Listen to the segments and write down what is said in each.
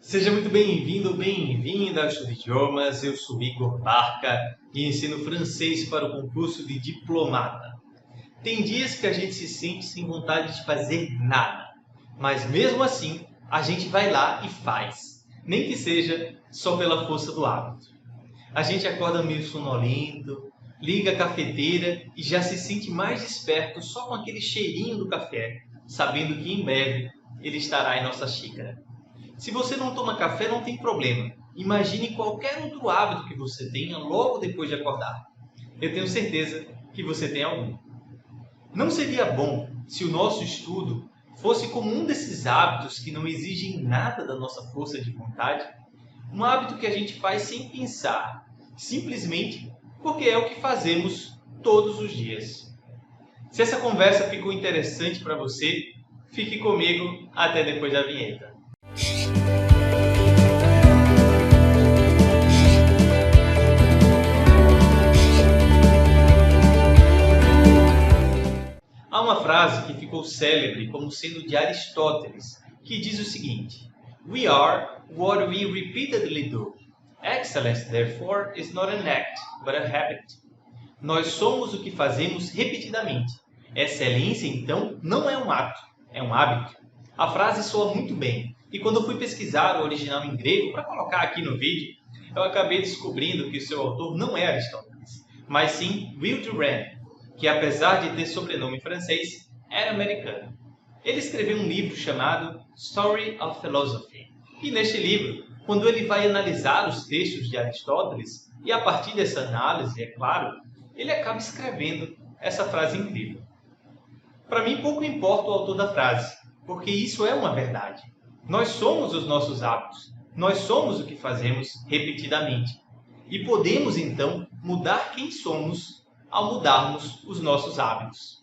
Seja muito bem-vindo ou bem-vinda ao Estudo de Idiomas. Eu sou Igor Barca e ensino francês para o concurso de diplomata. Tem dias que a gente se sente sem vontade de fazer nada, mas mesmo assim a gente vai lá e faz, nem que seja só pela força do hábito. A gente acorda meio sonolento, liga a cafeteira e já se sente mais desperto só com aquele cheirinho do café, sabendo que em breve ele estará em nossa xícara. Se você não toma café, não tem problema. Imagine qualquer outro hábito que você tenha logo depois de acordar. Eu tenho certeza que você tem algum. Não seria bom se o nosso estudo fosse como um desses hábitos que não exigem nada da nossa força de vontade? Um hábito que a gente faz sem pensar, simplesmente porque é o que fazemos todos os dias. Se essa conversa ficou interessante para você, fique comigo até depois da vinheta. Há uma frase que ficou célebre como sendo de Aristóteles, que diz o seguinte: We are what we repeatedly do. Excellence, therefore, is not an act, but a habit. Nós somos o que fazemos repetidamente. Excelência, então, não é um ato, é um hábito. A frase soa muito bem, e quando eu fui pesquisar o original em grego para colocar aqui no vídeo, eu acabei descobrindo que o seu autor não é Aristóteles, mas sim Will Durant, que apesar de ter sobrenome francês, era americano. Ele escreveu um livro chamado Story of Philosophy. E neste livro, quando ele vai analisar os textos de Aristóteles, e a partir dessa análise, é claro, ele acaba escrevendo essa frase incrível. Para mim, pouco importa o autor da frase, porque isso é uma verdade. Nós somos os nossos hábitos. Nós somos o que fazemos repetidamente. E podemos, então, mudar quem somos ao mudarmos os nossos hábitos.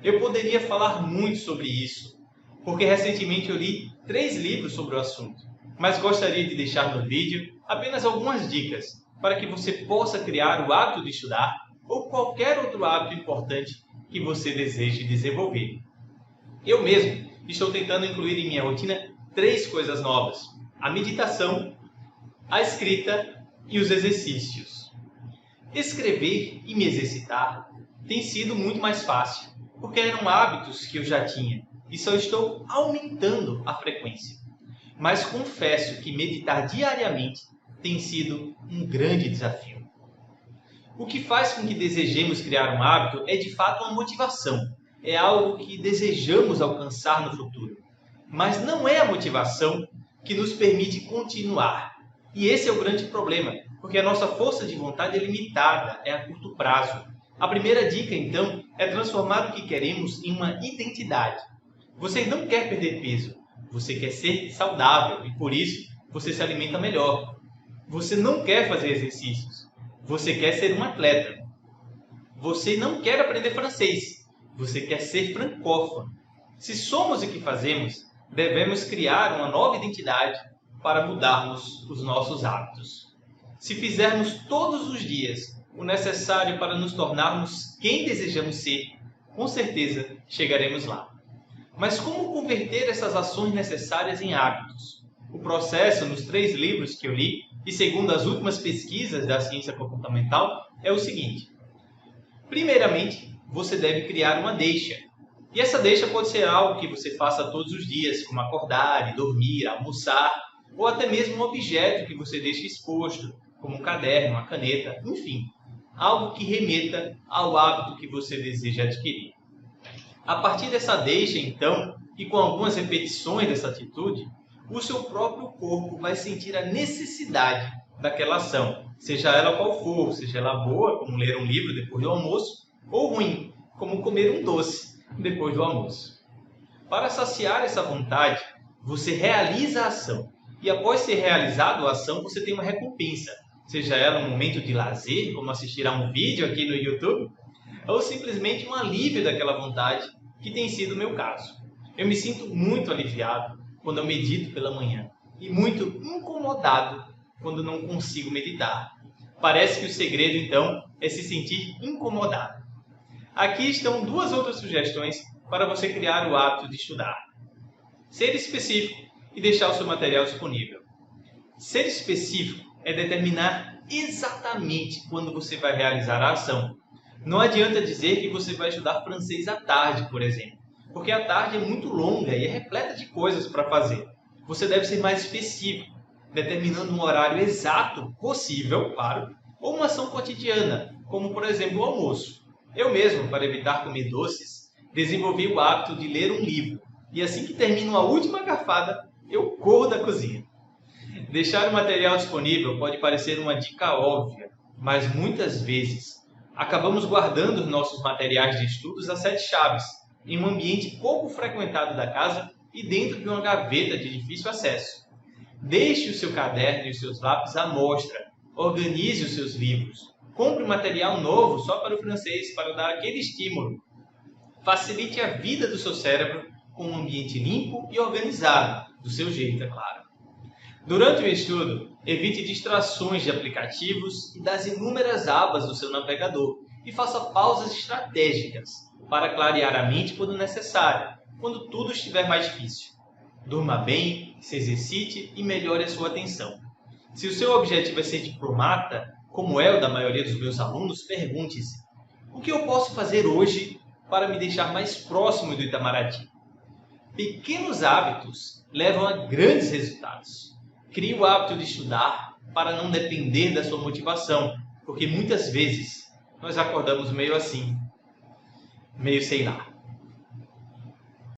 Eu poderia falar muito sobre isso, porque recentemente eu li 3 livros sobre o assunto, mas gostaria de deixar no vídeo apenas algumas dicas para que você possa criar o hábito de estudar ou qualquer outro hábito importante que você deseje desenvolver. Eu mesmo estou tentando incluir em minha rotina 3 coisas novas: a meditação, a escrita e os exercícios. Escrever e me exercitar tem sido muito mais fácil, porque eram hábitos que eu já tinha e só estou aumentando a frequência. Mas confesso que meditar diariamente tem sido um grande desafio. O que faz com que desejemos criar um hábito é de fato uma motivação, é algo que desejamos alcançar no futuro. Mas não é a motivação que nos permite continuar. E esse é o grande problema, porque a nossa força de vontade é limitada, é a curto prazo. A primeira dica, então, é transformar o que queremos em uma identidade. Você não quer perder peso, você quer ser saudável e, por isso, você se alimenta melhor. Você não quer fazer exercícios, você quer ser um atleta. Você não quer aprender francês, você quer ser francófono. Se somos o que fazemos, devemos criar uma nova identidade para mudarmos os nossos hábitos. Se fizermos todos os dias o necessário para nos tornarmos quem desejamos ser, com certeza chegaremos lá. Mas como converter essas ações necessárias em hábitos? O processo nos 3 livros que eu li, e segundo as últimas pesquisas da ciência comportamental, é o seguinte. Primeiramente, você deve criar uma deixa. E essa deixa pode ser algo que você faça todos os dias, como acordar e dormir, almoçar, ou até mesmo um objeto que você deixe exposto, como um caderno, uma caneta, enfim, algo que remeta ao hábito que você deseja adquirir. A partir dessa deixa, então, e com algumas repetições dessa atitude, o seu próprio corpo vai sentir a necessidade daquela ação, seja ela qual for, seja ela boa, como ler um livro depois do almoço, ou ruim, como comer um doce depois do almoço. Para saciar essa vontade, você realiza a ação. E após ser realizado a ação, você tem uma recompensa, seja ela um momento de lazer, como assistir a um vídeo aqui no YouTube, ou simplesmente um alívio daquela vontade, que tem sido o meu caso. Eu me sinto muito aliviado quando eu medito pela manhã, e muito incomodado quando não consigo meditar. Parece que o segredo, então, é se sentir incomodado. Aqui estão 2 outras sugestões para você criar o hábito de estudar. Ser específico e deixar o seu material disponível. Ser específico é determinar exatamente quando você vai realizar a ação. Não adianta dizer que você vai estudar francês à tarde, por exemplo, porque a tarde é muito longa e é repleta de coisas para fazer. Você deve ser mais específico, determinando um horário exato, possível, claro, ou uma ação cotidiana, como por exemplo o almoço. Eu mesmo, para evitar comer doces, desenvolvi o hábito de ler um livro, e assim que termino a última garfada, eu corro da cozinha. Deixar o material disponível pode parecer uma dica óbvia, mas muitas vezes acabamos guardando os nossos materiais de estudos a sete chaves, em um ambiente pouco frequentado da casa e dentro de uma gaveta de difícil acesso. Deixe o seu caderno e os seus lápis à mostra, organize os seus livros, compre material novo só para o francês para dar aquele estímulo. Facilite a vida do seu cérebro com um ambiente limpo e organizado, do seu jeito, é claro. Durante o estudo, evite distrações de aplicativos e das inúmeras abas do seu navegador e faça pausas estratégicas para clarear a mente quando necessário, quando tudo estiver mais difícil. Durma bem, se exercite e melhore a sua atenção. Se o seu objetivo é ser diplomata, como é o da maioria dos meus alunos, pergunte-se: o que eu posso fazer hoje para me deixar mais próximo do Itamaraty? Pequenos hábitos levam a grandes resultados. Crie o hábito de estudar para não depender da sua motivação, porque muitas vezes nós acordamos meio assim, meio sei lá.